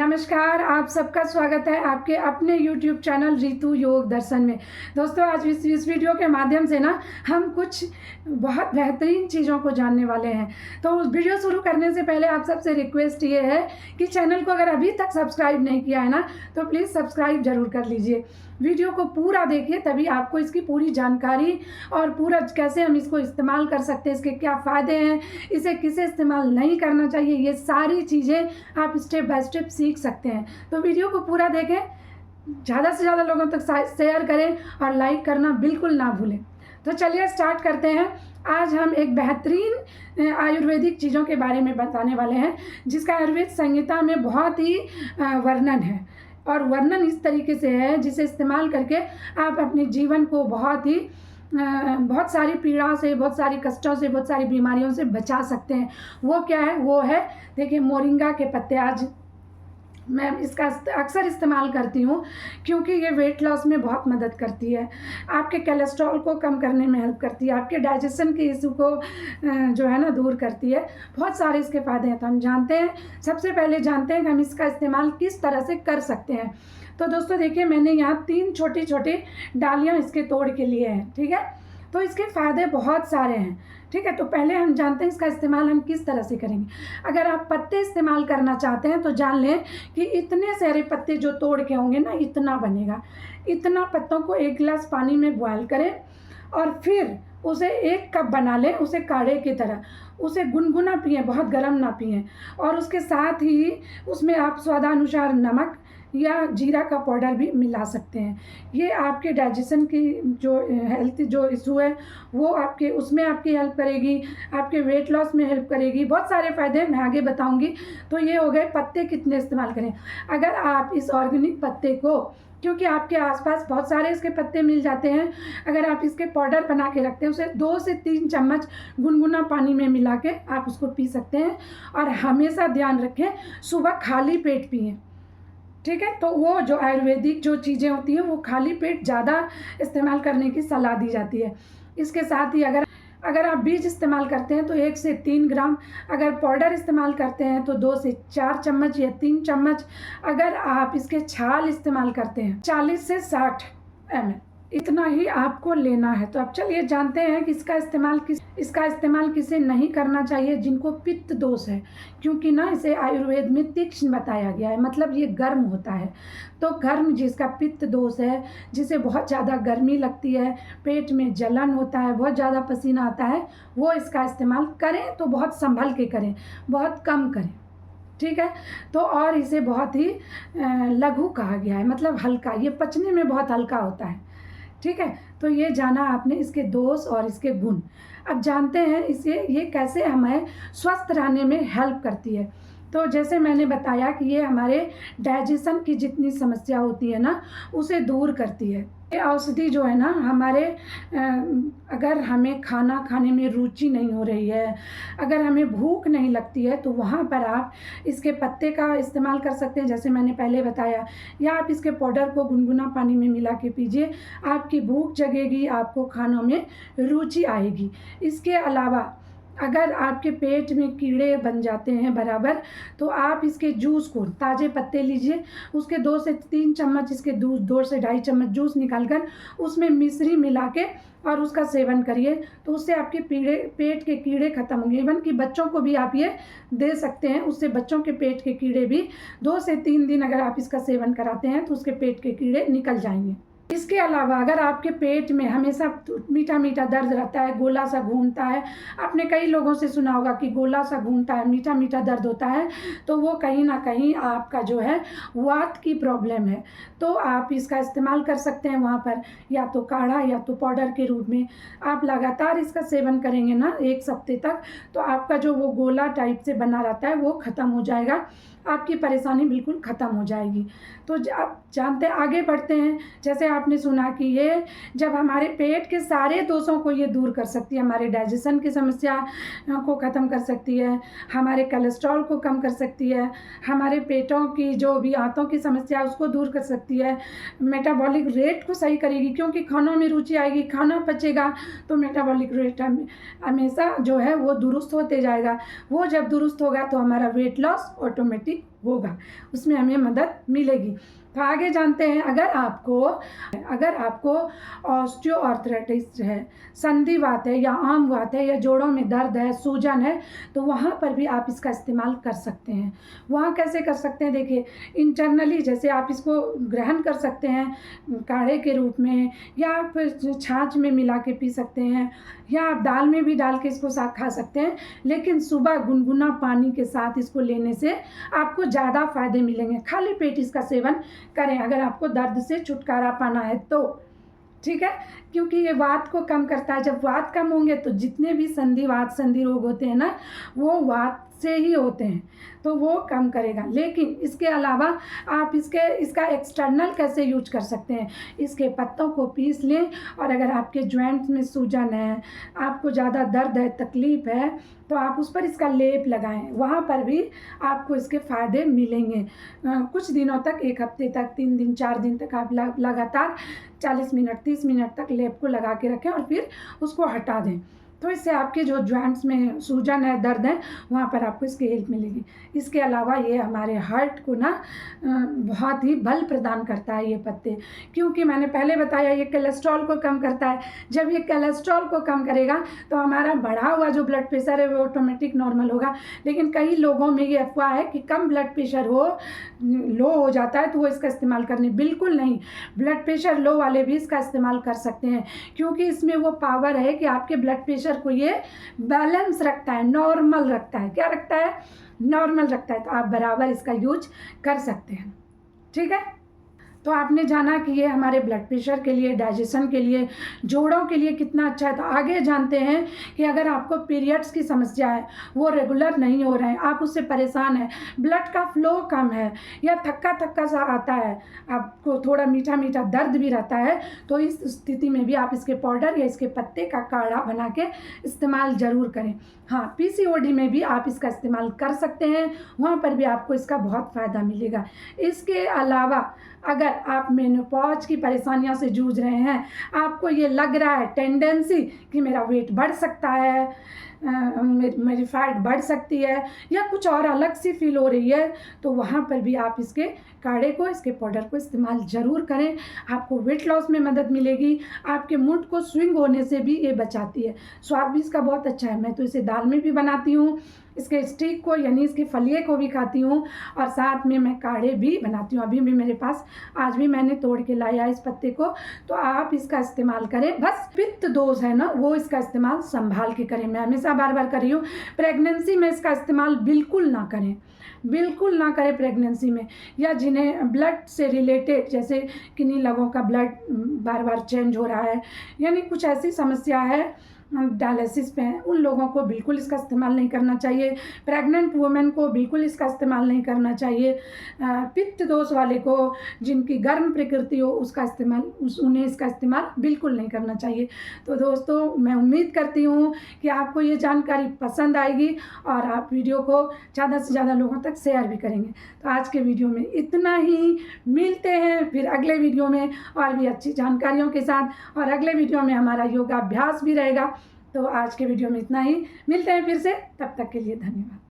नमस्कार, आप सबका स्वागत है आपके अपने YouTube चैनल रितु योग दर्शन में। दोस्तों, आज इस वीडियो के माध्यम से ना हम कुछ बहुत बेहतरीन चीज़ों को जानने वाले हैं। तो वीडियो शुरू करने से पहले आप सबसे रिक्वेस्ट ये है कि चैनल को अगर अभी तक सब्सक्राइब नहीं किया है ना, तो प्लीज़ सब्सक्राइब ज़रूर कर लीजिए। वीडियो को पूरा देखिए, तभी आपको इसकी पूरी जानकारी और पूरा कैसे हम इसको इस्तेमाल कर सकते हैं, इसके क्या फ़ायदे हैं, इसे किसे इस्तेमाल नहीं करना चाहिए, ये सारी चीज़ें आप स्टेप बाय स्टेप सीख सकते हैं। तो वीडियो को पूरा देखें, ज़्यादा से ज़्यादा लोगों तक शेयर करें और लाइक करना बिल्कुल ना भूलें। तो चलिए स्टार्ट करते हैं। आज हम एक बेहतरीन आयुर्वेदिक चीज़ों के बारे में बताने वाले हैं, जिसका आयुर्वेद संहिता में बहुत ही वर्णन है। और वर्णन इस तरीके से है जिसे इस्तेमाल करके आप अपने जीवन को बहुत सारी पीड़ा से, बहुत सारी कष्टों से, बहुत सारी बीमारियों से बचा सकते हैं। वो क्या है? वो है, देखिए, मोरिंगा के पत्ते। आज मैं इसका अक्सर इस्तेमाल करती हूँ क्योंकि ये वेट लॉस में बहुत मदद करती है, आपके कोलेस्ट्रॉल को कम करने में हेल्प करती है, आपके डाइजेशन के इशू को जो है ना दूर करती है। बहुत सारे इसके फ़ायदे हैं। तो हम जानते हैं, सबसे पहले जानते हैं कि हम इसका इस्तेमाल किस तरह से कर सकते हैं। तो दोस्तों देखिए, मैंने यहाँ 3 छोटी छोटी डालियाँ इसके तोड़ के लिए हैं, ठीक है। तो इसके फ़ायदे बहुत सारे हैं, ठीक है। तो पहले हम जानते हैं इसका इस्तेमाल हम किस तरह से करेंगे। अगर आप पत्ते इस्तेमाल करना चाहते हैं तो जान लें कि इतने सारे पत्ते जो तोड़ के होंगे ना, इतना बनेगा। इतना पत्तों को 1 गिलास पानी में बॉयल करें और फिर उसे 1 कप बना लें, उसे काढ़े की तरह। उसे गुनगुना पिएं, बहुत गर्म ना पिएं। और उसके साथ ही उसमें आप स्वादानुसार नमक या जीरा का पाउडर भी मिला सकते हैं। ये आपके डाइजेशन की जो हेल्थ जो इशू है वो आपके उसमें आपकी हेल्प करेगी, आपके वेट लॉस में हेल्प करेगी। बहुत सारे फ़ायदे मैं आगे बताऊंगी। तो ये हो गए पत्ते कितने इस्तेमाल करें। अगर आप इस ऑर्गेनिक पत्ते को, क्योंकि आपके आसपास बहुत सारे इसके पत्ते मिल जाते हैं, अगर आप इसके पाउडर बना के रखते हैं, उसे 2 से 3 चम्मच गुनगुना पानी में मिला के आप उसको पी सकते हैं। और हमेशा ध्यान रखें, सुबह खाली पेट पिएं, ठीक है। तो वो जो आयुर्वेदिक जो चीज़ें होती हैं वो खाली पेट ज़्यादा इस्तेमाल करने की सलाह दी जाती है। इसके साथ ही अगर आप बीज इस्तेमाल करते हैं तो 1 से 3 ग्राम, अगर पाउडर इस्तेमाल करते हैं तो 2 से 4 चम्मच या 3 चम्मच, अगर आप इसके छाल इस्तेमाल करते हैं 40 से 60 ml, इतना ही आपको लेना है। तो अब चलिए जानते हैं कि इसका इस्तेमाल किसे नहीं करना चाहिए। जिनको पित्त दोष है, क्योंकि ना इसे आयुर्वेद में तीक्ष्ण बताया गया है, मतलब ये गर्म होता है। तो गर्म, जिसका पित्त दोष है, जिसे बहुत ज़्यादा गर्मी लगती है, पेट में जलन होता है, बहुत ज़्यादा पसीना आता है, वो इसका इस्तेमाल करें तो बहुत संभल के करें, बहुत कम करें, ठीक है। तो और इसे बहुत ही लघु कहा गया है, मतलब हल्का, ये पचने में बहुत हल्का होता है, ठीक है। तो ये जाना आपने इसके दोष और इसके गुण। अब जानते हैं ये कैसे हमें स्वस्थ रहने में हेल्प करती है। तो जैसे मैंने बताया कि ये हमारे डाइजेशन की जितनी समस्या होती है ना, उसे दूर करती है। ये औषधि जो है ना हमारे, अगर हमें खाना खाने में रुचि नहीं हो रही है, अगर हमें भूख नहीं लगती है, तो वहाँ पर आप इसके पत्ते का इस्तेमाल कर सकते हैं, जैसे मैंने पहले बताया। या आप इसके पाउडर को गुनगुना पानी में मिला के पीजिए, आपकी भूख जगेगी, आपको खानों में रुचि आएगी। इसके अलावा अगर आपके पेट में कीड़े बन जाते हैं बराबर, तो आप इसके जूस को, ताज़े पत्ते लीजिए, उसके 2 से 3 चम्मच इसके 2 से ढाई चम्मच जूस निकालकर उसमें मिश्री मिला के और उसका सेवन करिए। तो उससे आपके पेट के कीड़े खत्म होंगे। इवन कि बच्चों को भी आप ये दे सकते हैं, उससे बच्चों के पेट के कीड़े भी 2 से 3 दिन अगर आप इसका सेवन कराते हैं तो उसके पेट के कीड़े निकल जाएंगे। इसके अलावा अगर आपके पेट में हमेशा मीठा मीठा दर्द रहता है, गोला सा घूमता है, आपने कई लोगों से सुना होगा कि गोला सा घूमता है, मीठा मीठा दर्द होता है, तो वो कहीं ना कहीं आपका जो है वात की प्रॉब्लम है। तो आप इसका इस्तेमाल कर सकते हैं वहाँ पर, या तो काढ़ा या तो पाउडर के रूप में। आप लगातार इसका सेवन करेंगे ना 1 हफ्ते तक, तो आपका जो वो गोला टाइप से बना रहता है वो ख़त्म हो जाएगा, आपकी परेशानी बिल्कुल ख़त्म हो जाएगी। तो अब जानते आगे बढ़ते हैं। जैसे आपने सुना कि ये जब हमारे पेट के सारे दोषों को ये दूर कर सकती है, हमारे डाइजेशन की समस्या को ख़त्म कर सकती है, हमारे कोलेस्ट्रॉल को कम कर सकती है, हमारे पेटों की जो भी आंतों की समस्या उसको दूर कर सकती है, मेटाबॉलिक रेट को सही करेगी, क्योंकि खानों में रुचि आएगी, खाना पचेगा तो मेटाबॉलिक रेट हमेशा जो है वो दुरुस्त होते जाएगा। वो जब दुरुस्त होगा तो हमारा वेट लॉस ऑटोमेटिक होगा, उसमें हमें मदद मिलेगी। तो आगे जानते हैं, अगर आपको ऑस्टियोआर्थराइटिस है, संधिवात है या आमवात है या जोड़ों में दर्द है, सूजन है, तो वहाँ पर भी आप इसका इस्तेमाल कर सकते हैं। वहाँ कैसे कर सकते हैं, देखिए इंटरनली जैसे आप इसको ग्रहण कर सकते हैं काढ़े के रूप में, या आप छाछ में मिला के पी सकते हैं, या आप दाल में भी डाल के इसको खा सकते हैं। लेकिन सुबह गुनगुना पानी के साथ इसको लेने से आपको ज़्यादा फ़ायदे मिलेंगे। खाली पेट इसका सेवन करें अगर आपको दर्द से छुटकारा पाना है तो, ठीक है, क्योंकि ये वात को कम करता है। जब वात कम होंगे तो जितने भी संधिवात, संधि रोग होते हैं ना, वो वात से ही होते हैं, तो वो कम करेगा। लेकिन इसके अलावा आप इसका एक्सटर्नल कैसे यूज कर सकते हैं, इसके पत्तों को पीस लें, और अगर आपके जॉइंट्स में सूजन है, आपको ज़्यादा दर्द है, तकलीफ़ है, तो आप उस पर इसका लेप लगाएं, वहाँ पर भी आपको इसके फ़ायदे मिलेंगे। कुछ दिनों तक, 1 हफ्ते तक, 3 दिन 4 दिन तक आप लगातार 40 मिनट 30 मिनट तक लेप को लगा के रखें और फिर उसको हटा दें। तो इससे आपके जो जॉइंट्स में सूजन है, दर्द है, वहाँ पर आपको इसकी हेल्प मिलेगी। इसके अलावा ये हमारे हार्ट को ना बहुत ही बल प्रदान करता है ये पत्ते, क्योंकि मैंने पहले बताया ये कोलेस्ट्रॉल को कम करता है। जब ये कोलेस्ट्रॉल को कम करेगा तो हमारा बढ़ा हुआ जो ब्लड प्रेशर है वो ऑटोमेटिक नॉर्मल होगा। लेकिन कई लोगों में ये अफवाह है कि कम ब्लड प्रेशर लो हो जाता है तो वो इसका इस्तेमाल करने, बिल्कुल नहीं। ब्लड प्रेशर लो वाले भी इसका इस्तेमाल कर सकते हैं, क्योंकि इसमें वो पावर है कि आपके ब्लड प्रेशर को ये बैलेंस रखता है, नॉर्मल रखता है। क्या रखता है? नॉर्मल रखता है। तो आप बराबर इसका यूज कर सकते हैं, ठीक है। तो आपने जाना कि ये हमारे ब्लड प्रेशर के लिए, डाइजेशन के लिए, जोड़ों के लिए कितना अच्छा है। तो आगे जानते हैं कि अगर आपको पीरियड्स की समस्या है, वो रेगुलर नहीं हो रहे हैं, आप उससे परेशान हैं, ब्लड का फ्लो कम है, या थक्का थक्का सा आता है, आपको थोड़ा मीठा मीठा दर्द भी रहता है, तो इस स्थिति में भी आप इसके पाउडर या इसके पत्ते का काढ़ा बना के इस्तेमाल ज़रूर करें। हाँ, पीसीओडी में भी आप इसका इस्तेमाल कर सकते हैं, वहाँ पर भी आपको इसका बहुत फ़ायदा मिलेगा। इसके अलावा अगर आप मेनोपॉज की परेशानियों से जूझ रहे हैं, आपको ये लग रहा है टेंडेंसी कि मेरा वेट बढ़ सकता है, मेरी फैट बढ़ सकती है, या कुछ और अलग सी फील हो रही है, तो वहाँ पर भी आप इसके काढ़े को, इसके पाउडर को इस्तेमाल ज़रूर करें। आपको वेट लॉस में मदद मिलेगी, आपके मूड को स्विंग होने से भी ये बचाती है। स्वाद भी इसका बहुत अच्छा है। मैं तो इसे दाल में भी बनाती हूँ, इसके स्टिक को यानी इसके फलिए को भी खाती हूँ, और साथ में मैं काढ़े भी बनाती हूँ। अभी भी मेरे पास, आज भी मैंने तोड़ के लाया इस पत्ते को। तो आप इसका इस्तेमाल करें। बस पित्त दोष है ना, वो इसका इस्तेमाल संभाल के करें। मैं हमेशा बार बार कर रही हूँ, प्रेगनेंसी में इसका इस्तेमाल बिल्कुल ना करें, बिल्कुल ना करें प्रेगनेंसी में। या जिन्हें ब्लड से रिलेटेड, जैसे किन्हीं लोगों का ब्लड बार बार चेंज हो रहा है, यानी कुछ ऐसी समस्या है, डायलिसिस पे हैं, उन लोगों को बिल्कुल इसका इस्तेमाल नहीं करना चाहिए। प्रेग्नेंट वुमेन को बिल्कुल इसका इस्तेमाल नहीं करना चाहिए। पित्त दोष वाले को, जिनकी गर्म प्रकृति हो, उसका इस्तेमाल उन्हें इसका इस्तेमाल बिल्कुल नहीं करना चाहिए। तो दोस्तों, मैं उम्मीद करती हूँ कि आपको ये जानकारी पसंद आएगी और आप वीडियो को ज़्यादा से ज़्यादा लोगों तक शेयर भी करेंगे। तो आज के वीडियो में इतना ही, मिलते हैं फिर अगले वीडियो में और भी अच्छी जानकारियों के साथ, और अगले वीडियो में हमारा योगाभ्यास भी रहेगा। तो आज के वीडियो में इतना ही, मिलते हैं फिर से, तब तक के लिए धन्यवाद।